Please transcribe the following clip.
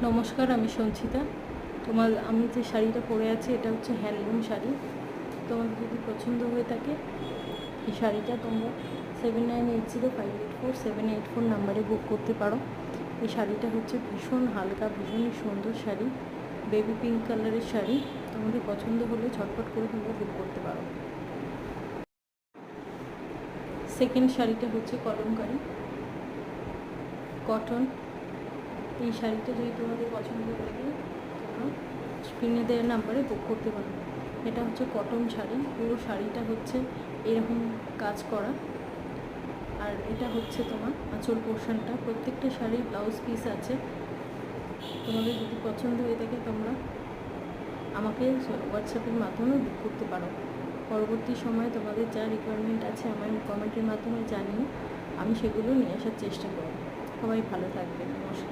নমস্কার, আমি সঞ্চিতা। আমি যে শাড়িটা পরে আছি এটা হচ্ছে হ্যান্ডলুম শাড়ি। তোমাদের যদি পছন্দ হয়ে থাকে এই শাড়িটা তোমরা 7980584784 নাম্বারে বুক করতে পারো। এই শাড়িটা হচ্ছে ভীষণ হালকা, ভীষণই সুন্দর শাড়ি, বেবি পিঙ্ক কালারের শাড়ি। তোমাদের পছন্দ হলে ঝটপট করে তোমরা বুক করতে পারো। সেকেন্ড শাড়িটা হচ্ছে কলমকারি কটন। এই শাড়িটা যদি তোমাদের পছন্দ লাগে তোমরা স্ক্রিনে দেওয়ার নাম্বারে বুক করতে পারো। এটা হচ্ছে কটন শাড়ি, পুরো শাড়িটা হচ্ছে এরকম কাজ করা। আর এটা হচ্ছে তোমার আঁচল পোর্শনটা। প্রত্যেকটা শাড়ির ব্লাউজ পিস আছে। তোমাদের যদি পছন্দ হয়ে থাকে তোমরা আমাকে হোয়াটসঅ্যাপের মাধ্যমে বুক করতে পারো। পরবর্তী সময়ে তোমাদের যা রিকোয়ারমেন্ট আছে আমার কমেন্টের মাধ্যমে জানিও, আমি সেগুলো নিয়ে আসার চেষ্টা করব। সবাই ভালো থাকবে। নমস্কার।